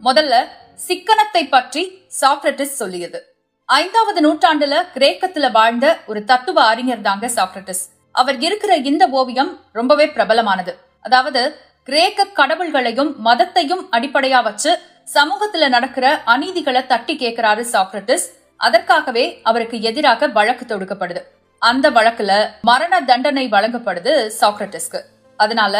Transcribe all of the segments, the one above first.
முதல்ல சிக்கனத்தை பற்றி சாக்ரட்டிஸ் சொல்லியது. 5வது நூற்றாண்டுல கிரேக்கத்துல வாழ்ந்த ஒரு தத்துவ அறிஞர் தாங்க சாக்ரட்டிஸ். அவர் இருக்கிற இந்த ஓவியம் ரொம்பவே பிரபலமானது. அதாவது கிரேக்க கடவுள்களையும் மதத்தையும் அடிப்படையா வச்சு சமூகத்துல நடக்கிற அநீதிகளை தட்டி கேட்கிறாரு சாக்ரட்டிஸ். அதற்காகவே அவருக்கு எதிராக வழக்கு தொடுக்கப்படுது. அந்த வழக்குல மரண தண்டனை வழங்கப்படுது சாக்ரட்டிஸ்க்கு. அதனால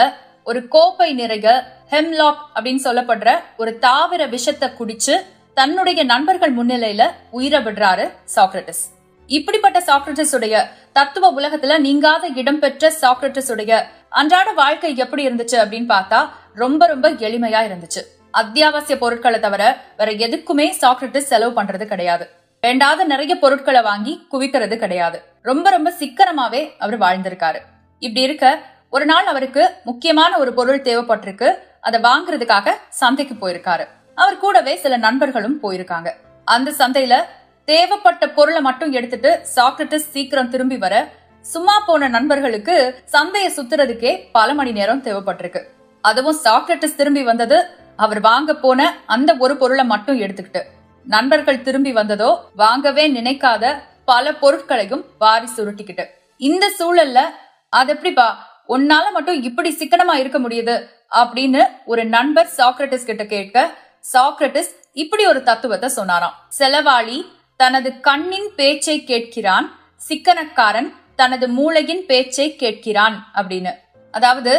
ஒரு கோப்பை நிறைய ஹெம்லாக் அப்படின்னு சொல்லப்படுற ஒரு தாவர விஷத்தை குடிச்சு தன்னுடைய நண்பர்கள் முன்னிலையில உயிரை விடுறாரு சாக்ரட்டிஸ். இப்படிப்பட்ட சாக்ரட்டிஸ் உடைய தத்துவ உலகத்துல நீங்காத இடம் பெற்ற சாக்ரட்டிஸ் உடைய அன்றாட வாழ்க்கை எப்படி இருந்துச்சு அப்படின்னு பார்த்தா ரொம்ப ரொம்ப எளிமையா இருந்துச்சு. அத்தியாவசிய பொருட்களை தவிர வேற எதுக்குமே சாக்ரட்டிஸ் செலவு பண்றது கிடையாது. வேண்டாத நிறைய பொருட்களை வாங்கி குவிக்கிறது கிடையாது. ரொம்ப ரொம்ப சிக்கனமாவே அவர் வாழ்ந்திருக்காரு. இப்படி இருக்க ஒரு நாள் அவருக்கு முக்கியமான ஒரு பொருள் தேவைப்பட்டிருக்கு. அதை வாங்குறதுக்காக சந்தைக்கு போயிருக்காரு. அவர் கூடவே சில நண்பர்களும் போயிருக்காங்க. அந்த சந்தையில தேவைப்பட்ட பொருளை மட்டும் எடுத்துட்டு சாக்ரட்டிஸ் சீக்கிரம் திரும்பி வர சும்மா போன நண்பர்களுக்கு சந்தையை சுத்துறதுக்கே பல மணி நேரம் தேவைப்பட்டிருக்கு. அதுவும் சாக்ரட்டிஸ் திரும்பி வந்தது அவர் வாங்க போன அந்த ஒரு பொருளை மட்டும் எடுத்துக்கிட்டு. நண்பர்கள் திரும்பி வந்ததோ வாங்கவே நினைக்காத பல பொருட்களையும் வாரி சுருட்டிக்கிட்டு. இந்த சூழல்ல அது எப்படிப்பா உன்னால மட்டும் இப்படி சிக்கனமா இருக்க முடியுது அப்படின்னு ஒரு நண்பர் சாக்ரட்டிஸ் கிட்ட கேட்க சாக்ரட்டிஸ் இப்படி ஒரு தத்துவத்தை சொன்னாராம். செலவாளி தனது கண்ணின் பேச்சை கேட்கிறான், சிக்கனக்காரன் தனது மூளையின் பேச்சை கேட்கிறான் அப்படின்னு. அதாவது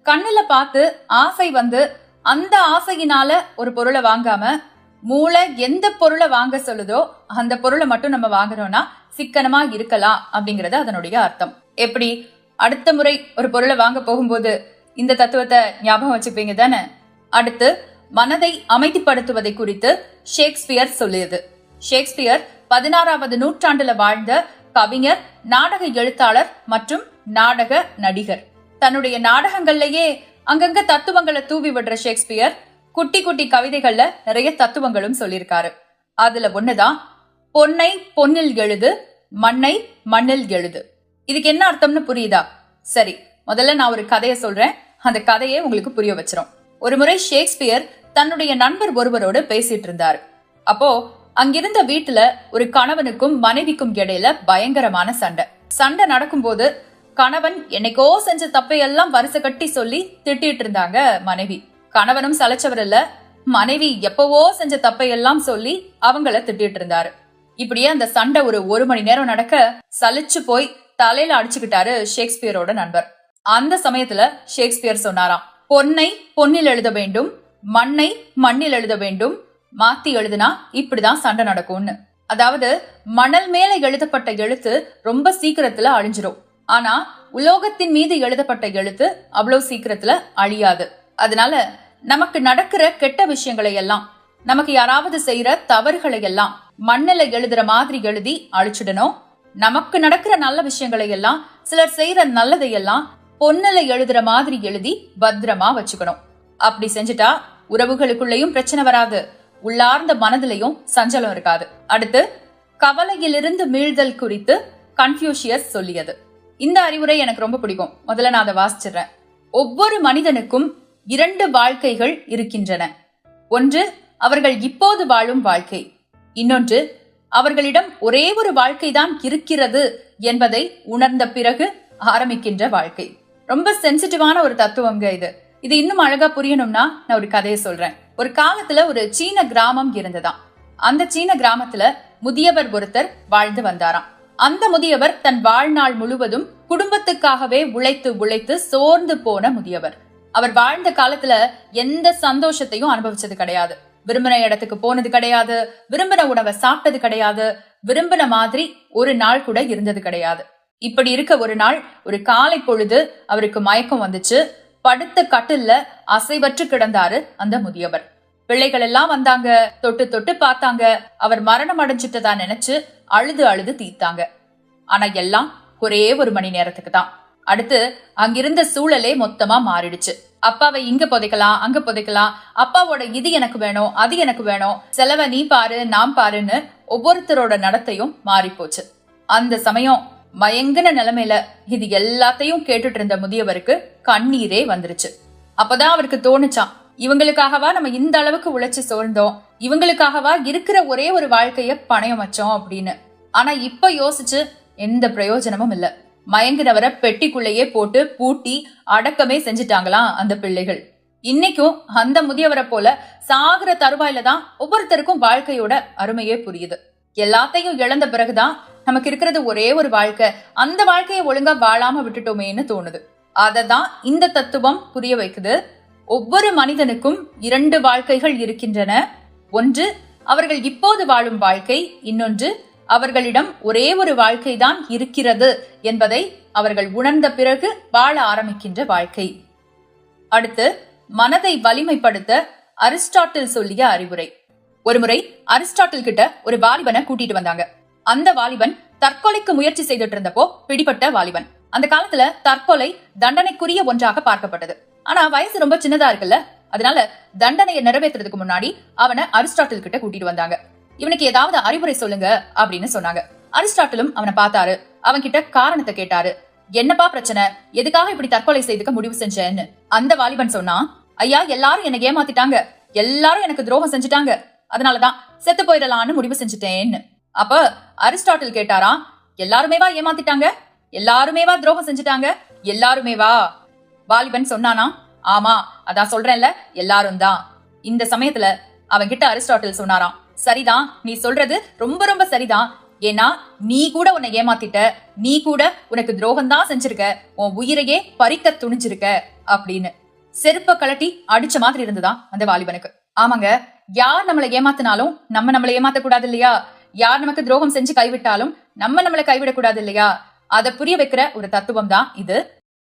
கண்ணுல பார்த்து ஆசை வந்து அந்த ஆசையினால ஒரு பொருளை வாங்காம மூளை எந்த பொருளை வாங்க சொல்லுதோ அந்த பொருளை மட்டும் நம்ம வாங்குறோம்னா சிக்கனமா இருக்கலாம் அப்படிங்கறது அதனுடைய அர்த்தம். எப்படி அடுத்த முறை ஒரு பொருளை வாங்க போகும்போது இந்த தத்துவத்தை ஞாபகம் வச்சுப்பீங்க தானே. அடுத்து மனதை அமைதிப்படுத்துவதை குறித்து ஷேக்ஸ்பியர் சொல்லியது. ஷேக்ஸ்பியர் 16வது நூற்றாண்டுல வாழ்ந்த கவிஞர், நாடக எழுத்தாளர் மற்றும் நாடக நடிகர். தன்னுடைய நாடகங்கள்லயே அங்கங்க தத்துவங்களை தூவி விடுற ஷேக்ஸ்பியர் குட்டி குட்டி கவிதைகள்ல நிறைய தத்துவங்களும் சொல்லியிருக்காரு. அதுல ஒண்ணுதான் பொன்னை பொன்னில் எழுது, மண்ணை மண்ணில் எழுது. இதுக்கு என்ன அர்த்தம்னு புரியுதா? சரி, முதல்ல நான் ஒரு கதையை சொல்றேன். அந்த கதையை உங்களுக்கு புரிய வச்சிரும். ஒரு முறை ஷேக்ஸ்பியர் தன்னுடைய நண்பர் ஒருவரோடு பேசிட்டு இருந்தாரு. அப்போ அங்கிருந்த வீட்டுல ஒரு கணவனுக்கும் மனைவிக்கும் இடையில பயங்கரமான சண்டை நடக்கும்போது கணவன் என்னைக்கோ செஞ்ச தப்பையெல்லாம் வரிசை கட்டி சொல்லி திட்டிட்டு இருந்தாங்க மனைவி. கணவனும் சலைச்சவர் இல்ல, மனைவி எப்பவோ செஞ்ச தப்பையெல்லாம் சொல்லி அவங்கள திட்டிட்டு இருந்தாரு. இப்படியே அந்த சண்டை ஒரு மணி நேரம் நடக்க சலிச்சு போய் தலையில அடிச்சுக்கிட்டாரு ஷேக்ஸ்பியரோட நண்பர். அந்த சமயத்துல ஷேக்ஸ்பியர் சொன்னாராம், பொன்னை பொன்னில் எழுத வேண்டும், மண்ணை மண்ணில் எழுத வேண்டும், மாத்தி எழுதுனா இப்படிதான் சண்டை நடக்கும்னு. அதாவது மணல் மேல எழுதப்பட்ட எழுத்து ரொம்ப சீக்கிரத்துல அழிஞ்சிரும். ஆனா உலோகத்தின் மீது எழுதப்பட்ட எழுத்து அவ்வளவு சீக்கிரத்துல அழியாது. அதனால நமக்கு நடக்கிற கெட்ட விஷயங்களை எல்லாம், நமக்கு யாராவது செய்யற தவறுகளை எல்லாம் மண்ணில எழுதுற மாதிரி எழுதி அழிச்சிடணும். நமக்கு நடக்கிற நல்ல விஷயங்களை எல்லாம், சிலர் செய்யற நல்லதையெல்லாம் பொன்னில எழுதுற மாதிரி எழுதி பத்திரமா வச்சுக்கணும். அப்படி செஞ்சுட்டா உறவுகளுக்குள்ளேயும் பிரச்சனை வராது, உள்ளார்ந்த மனதிலையும் சஞ்சலம் இருக்காது. அடுத்து கவலையிலிருந்து மீள்தல் குறித்து கன்ஃபியூஷியஸ் சொல்லியது. இந்த அறிவுரை எனக்கு ரொம்ப பிடிக்கும். முதல்ல நான் அதை வாசிச்சிடுறேன். ஒவ்வொரு மனிதனுக்கும் 2 வாழ்க்கைகள் இருக்கின்றன. ஒன்று அவர்கள் இப்போது வாழும் வாழ்க்கை, இன்னொன்று அவர்களிடம் ஒரே ஒரு வாழ்க்கைதான் இருக்கிறது என்பதை உணர்ந்த பிறகு ஆரம்பிக்கின்ற வாழ்க்கை. ரொம்ப சென்சிட்டிவான ஒரு தத்துவங்க இது. இது இன்னும் அழகா புரியணும்னா நான் ஒரு கதையை சொல்றேன். ஒரு காலத்துல ஒரு சீன கிராமம் இருந்ததாம். அந்த சீன கிராமத்துல முதியவர் ஒருத்தர் வாழ்ந்து வந்தாராம். அந்த முதியவர் தன் வாழ்நாள் முழுவதும் குடும்பத்துக்காகவே உழைத்து உழைத்து சோர்ந்து போன முதியவர். அவர் வாழ்ந்த காலத்துல எந்த சந்தோஷத்தையும் அனுபவிச்சது கிடையாது. விரும்பின இடத்துக்கு போனது கிடையாது, விரும்பின உணவை சாப்பிட்டது கிடையாது, விரும்பின மாதிரி ஒரு நாள் கூட இருந்தது கிடையாது. இப்படி இருக்க ஒரு நாள் ஒரு காலை பொழுது அவருக்கு மயக்கம் வந்துச்சு. படுத்த கட்டில்ல அசைவற்று கிடந்தாரு அந்த முதியவர். பிள்ளைகள் எல்லாம் வந்தாங்க, தொட்டு தொட்டு பார்த்தாங்க. அவர் மரணம் அடைஞ்சிட்டதா நினைச்சு அழுது அழுது தீத்தாங்க. ஆனா எல்லாம் ஒரே ஒரு மணி நேரத்துக்கு தான். அடுத்து அங்கிருந்த சூழலே மொத்தமா மாறிடுச்சு. அப்பாவை இங்க புதைக்கலாம், அங்க புதைக்கலாம், அப்பாவோட இது எனக்கு வேணும், அது எனக்கு வேணும், செலவை நீ பாரு நான் பாருன்னு ஒவ்வொருத்தரோட நடத்தையும் மாறி போச்சு. அந்த சமயம் மயங்கின நிலைமையில இது எல்லாத்தையும் கேட்டுட்டு இருந்த முதியவருக்கு கண்ணீரே வந்துருச்சு. அப்பதான் அவருக்கு தோணுச்சான், இவங்களுக்காகவா நம்ம இந்த அளவுக்கு உழைச்சு சோர்ந்தோம், இவங்களுக்காகவா இருக்கிற ஒரே ஒரு வாழ்க்கைய பணயம் வச்சோம் அப்படின்னு. ஆனா இப்ப யோசிச்சு எந்த பிரயோஜனமும் இல்ல. மயங்கினவரை பெட்டிக்குள்ளேயே போட்டு பூட்டி அடக்கமே செஞ்சுட்டாங்களாம் அந்த பிள்ளைகள். இன்னைக்கும் அந்த முதியவரை போல சாகுற தருவாயில தான் ஒவ்வொருத்தருக்கும் வாழ்க்கையோட அருமையே புரியுது. எல்லாத்தையும் இழந்த பிறகுதான் நமக்கு இருக்கிறது ஒரே ஒரு வாழ்க்கை, அந்த வாழ்க்கையை ஒழுங்கா வாழாம விட்டுட்டோமேன்னு தோணுது. அததான் இந்த தத்துவம் புரிய வைக்குது. ஒவ்வொரு மனிதனுக்கும் 2 வாழ்க்கைகள் இருக்கின்றன. ஒன்று அவர்கள் இப்போது வாழும் வாழ்க்கை, இன்னொன்று அவர்களிடம் ஒரே ஒரு வாழ்க்கை தான் இருக்கிறது என்பதை அவர்கள் உணர்ந்த பிறகு வாழ ஆரம்பிக்கின்ற வாழ்க்கை. அடுத்து மனதை வலிமைப்படுத்த அரிஸ்டாட்டில் சொல்லிய அறிவுரை. ஒருமுறை அரிஸ்டாட்டில் கிட்ட ஒரு வாலிபனை கூட்டிட்டு வந்தாங்க. அந்த வாலிபன் தற்கொலைக்கு முயற்சி செய்துட்டு இருந்தப்போ பிடிபட்ட வாலிபன். அந்த காலத்துல தற்கொலை தண்டனைக்குரிய ஒன்றாக பார்க்கப்பட்டது. ஆனா வயசு ரொம்ப சின்னதா இருக்குல்ல, அதனால தண்டனையை நிறைவேற்றுறதுக்கு முன்னாடி அவனை அரிஸ்டாட்டில் கிட்ட கூட்டிட்டு வந்தாங்க. இவனுக்கு ஏதாவது அறிவுரை சொல்லுங்க அப்படின்னு சொன்னாங்க. அரிஸ்டாட்டிலும் அவனை பார்த்தாரு, அவன் கிட்ட காரணத்தை கேட்டாரு. என்னப்பா பிரச்சனை, எதுக்காக இப்படி தற்கொலை செய்துக்க முடிவு செஞ்சேன்னு. அந்த வாலிபன் சொன்னா, ஐயா எல்லாரும் என்னை ஏமாத்திட்டாங்க, எல்லாரும் எனக்கு துரோகம் செஞ்சுட்டாங்க, அதனாலதான் செத்து போயிடலான்னு முடிவு செஞ்சுட்டேன்னு. அப்ப அரிஸ்டாட்டில் கேட்டாராம், எல்லாருமேவா ஏமாத்திட்டாங்க, எல்லாருமேவா துரோகம் செஞ்சுட்டாங்க, எல்லாருமேவா? வாலிபன் சொன்னானா, ஆமா அதான் சொல்றேன்ல, எல்லாரும் தான். இந்த சமயத்துல அவன் கிட்ட அரிஸ்டாட்டில் சொன்னாராம், சரிதான், நீ சொல்றது ரொம்ப ரொம்ப சரிதான். ஏன்னா நீ கூட உன்னை ஏமாத்திட்ட, நீ கூட உனக்கு துரோகம் தான் செஞ்சிருக்க, உன் உயிரையே பறிக்க துணிஞ்சிருக்க அப்படின்னு. செருப்ப கலட்டி அடிச்ச மாதிரி இருந்துதான் அந்த வாலிபனுக்கு. ஆமாங்க, யார் நம்மளை ஏமாத்தினாலும் நம்ம நம்மளை ஏமாத்த கூடாது இல்லையா? யார் நமக்கு துரோகம் செஞ்சு கைவிட்டாலும் நம்ம நம்மளை கைவிடக்கூடாது இல்லையா? அதை புரிய வைக்கிற ஒரு தத்துவம் தான் இது.